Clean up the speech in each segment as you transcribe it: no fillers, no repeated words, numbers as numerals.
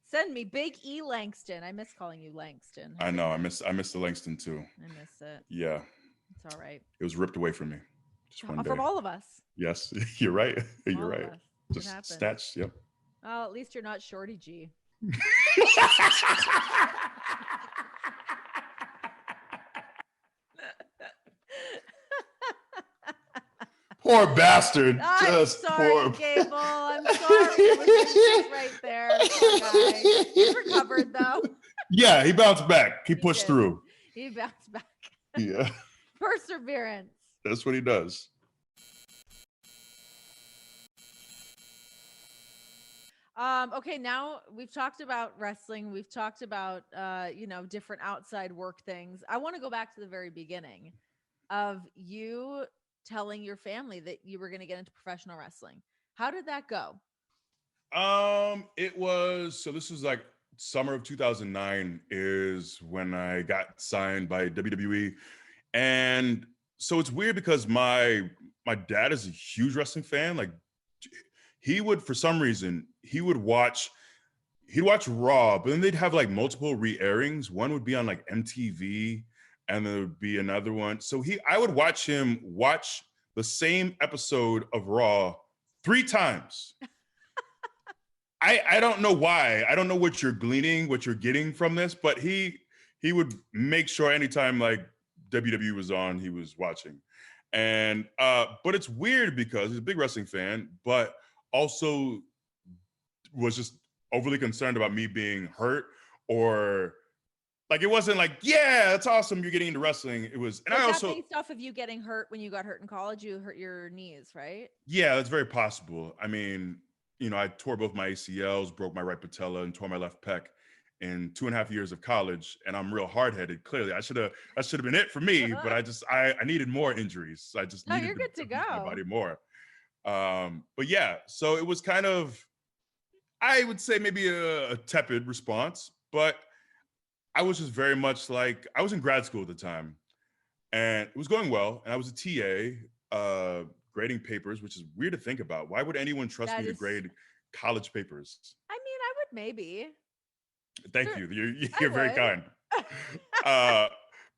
Send me Big E Langston. I miss calling you Langston. How I are you know. doing? I miss the Langston too. I miss it. Yeah, It's all right. it was ripped away from me just one From day. all of us. Yes, you're right. From You're all of right. us. It Just happens. snatched. Yep. Well, at least you're not Shorty G. Poor bastard. I'm Just sorry, poor. Gable. I'm sorry. It was inches right there. Poor guy. He's recovered though. Yeah, he bounced back. He He pushed did. through. He bounced back. Yeah, Perseverance. that's what he does. Okay, now we've talked about wrestling. We've talked about different outside work things. I want to go back to the very beginning of you telling your family that you were going to get into professional wrestling. How did that go? It was so. This was like summer of 2009 is when I got signed by WWE, and so it's weird because my dad is a huge wrestling fan. Like he would, for some reason, he'd watch Raw, but then they'd have like multiple re-airings. One would be on like MTV, and there would be another one. So I would watch him watch the same episode of Raw 3 times. I don't know why. I don't know what you're gleaning, what you're getting from this, but he would make sure anytime like WWE was on, he was watching. And but it's weird because he's a big wrestling fan, but also was just overly concerned about me being hurt or like it wasn't like, yeah, that's awesome, you're getting into wrestling. It was, and Was I that also, based off of you getting hurt when you got hurt in college? You hurt your knees, right? yeah, that's very possible. I mean, I tore both my ACLs, broke my right patella, and tore my left pec in 2.5 years of college, and I'm real hard headed. Clearly, that should have been it for me, but I needed more injuries. I just No, needed you're to good to abuse my go. body more. But yeah, so it was kind of, I would say maybe a tepid response, but I was just very much like I was in grad school at the time, and it was going well, and I was a TA grading papers, which is weird to think about. Why would anyone trust That me to is, grade college papers? I mean, I would maybe. Thank Sure, you. I You're very kind. would. Uh,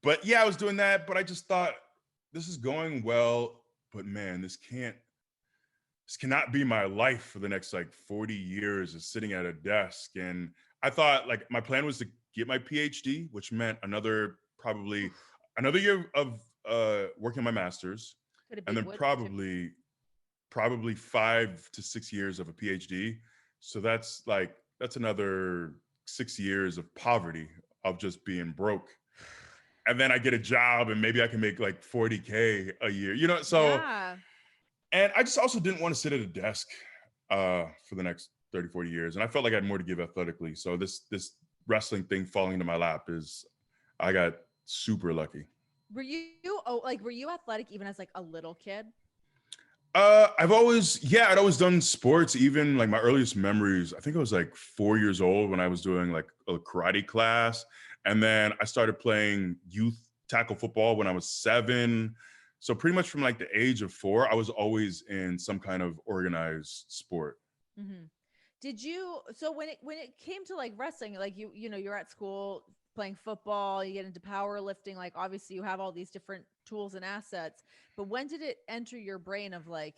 but yeah, I was doing that, but I just thought this is going well, but man, this cannot be my life for the next like 40 years is sitting at a desk. And I thought like my plan was to get my PhD, which meant probably another year of working on my master's, Could have and been then wood too. probably 5 to 6 years of a PhD. So that's another 6 years of poverty of just being broke. And then I get a job and maybe I can make like 40K a year, so, Yeah. and I just also didn't want to sit at a desk for the next 30, 40 years. And I felt like I had more to give athletically. So this wrestling thing falling into my lap I got super lucky. Were you athletic even as like a little kid? I'd always done sports, even like my earliest memories. I think I was like 4 years old when I was doing like a karate class. And then I started playing youth tackle football when I was 7. So pretty much from like the age of 4, I was always in some kind of organized sport. Hmm. Did you so when it came to like wrestling, like you're at school playing football, you get into powerlifting, like obviously you have all these different tools and assets, but when did it enter your brain of like,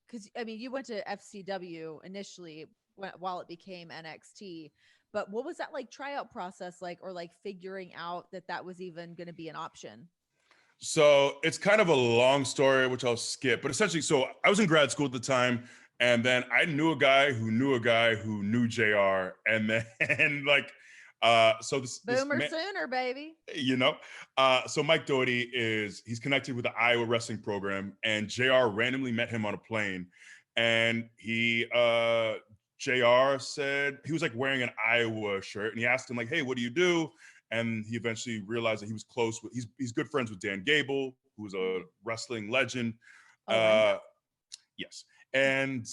because I mean you went to FCW initially while it became NXT, but what was that like tryout process like, or like figuring out that that was even going to be an option? So it's kind of a long story, which I'll skip. But essentially, so I was in grad school at the time, and then I knew a guy who knew a guy who knew JR, and then like, so this Boomer man, sooner, baby. you know, so Mike Doherty he's connected with the Iowa wrestling program, and JR randomly met him on a plane, and JR said he was like wearing an Iowa shirt, and he asked him like, "Hey, what do you do?" And he eventually realized that he was close with he's good friends with Dan Gable, who's a Mhm. wrestling legend. Oh, I know. Uh, yes. And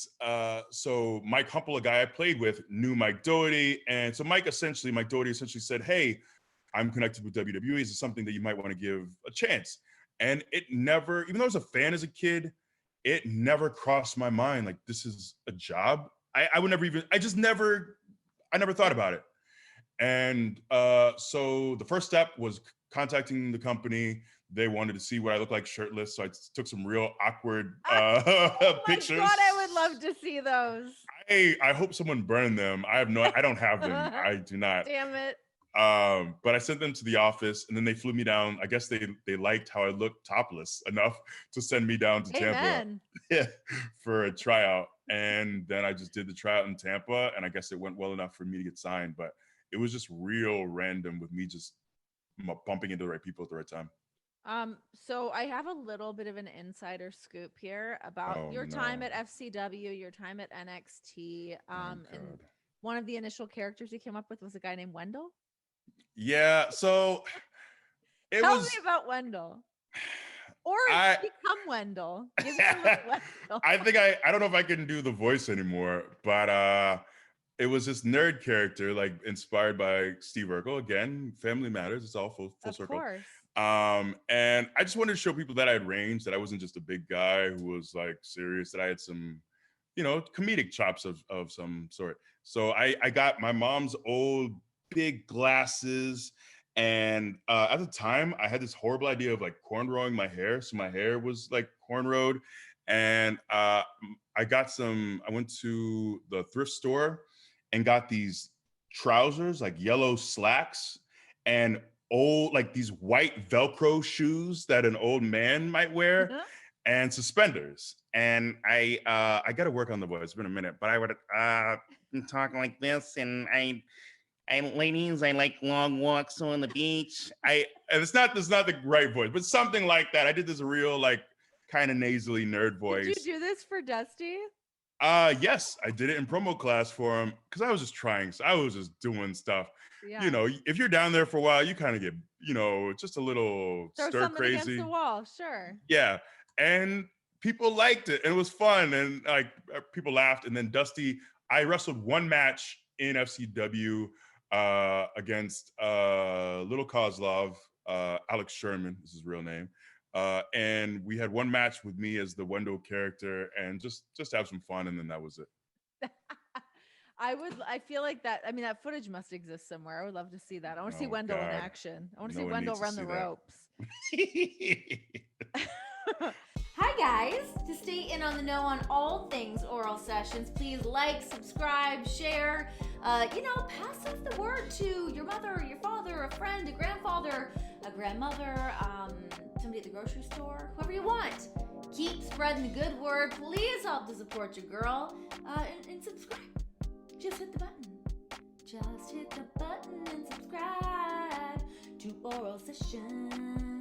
so Mike Humple, a guy I played with, knew Mike Doherty. And so Mike Doherty essentially said, "Hey, I'm connected with WWE. Is it something that you might want to give a chance?" And it never, even though I was a fan as a kid, it never crossed my mind like this is a job. I would never even, I just never, I never thought about it. And so the first step was contacting the company. They wanted to see what I look like shirtless, so I took some real awkward Oh my pictures. God, I would love to see those. I hope someone burned them. I don't have them. I do not. Damn it. But I sent them to the office, and then they flew me down. I guess they liked how I looked topless enough to send me down to Amen. Tampa for a tryout. And then I just did the tryout in Tampa, and I guess it went well enough for me to get signed. But it was just real random with me just bumping into the right people at the right time. So I have a little bit of an insider scoop here about Oh your time no! at FCW, your time at NXT. Oh And god! one of the initial characters you came up with was a guy named Wendell. Yeah. So it Tell me was. about Wendell. Or I become Wendell. Give me a little Wendell. I think I don't know if I can do the voice anymore, but it was this nerd character like inspired by Steve Urkel. Again, Family Matters. It's all full Of circle. course. And I just wanted to show people that I had range, that I wasn't just a big guy who was like serious, that I had some, comedic chops of some sort. So I got my mom's old big glasses. And at the time, I had this horrible idea of like cornrowing my hair. So my hair was like cornrowed. And I went to the thrift store and got these trousers, like yellow slacks, and like these white Velcro shoes that an old man might wear, and suspenders. And I got to work on the voice. It's been a minute, but I would talk like this, and ladies, I like long walks on the beach. And it's not the right voice, but something like that. I did this real like kind of nasally nerd voice. Did you do this for Dusty? Yes, I did it in promo class for him because I was just trying. So I was just doing stuff. Yeah. If you're down there for a while, you kind of get, just a little Throw stir something crazy. against the wall, sure. Yeah, and people liked it, and it was fun, and like people laughed. And then Dusty, I wrestled one match in FCW against Little Kozlov, Alex Sherman is his real name. And we had one match with me as the Wendell character, and just have some fun, and then that was it. I feel like that. I mean, that footage must exist somewhere. I would love to see that. I want to see Wendell in action. I want to see Wendell run the ropes. Hi guys! To stay in on the know on all things oral sessions, please like, subscribe, share. Pass off the word to your mother, your father, a friend, a grandfather, a grandmother, somebody at the grocery store, whoever you want. Keep spreading the good word. Please help to support your girl and subscribe. Just hit the button. Just hit the button and subscribe to Oral Sessions.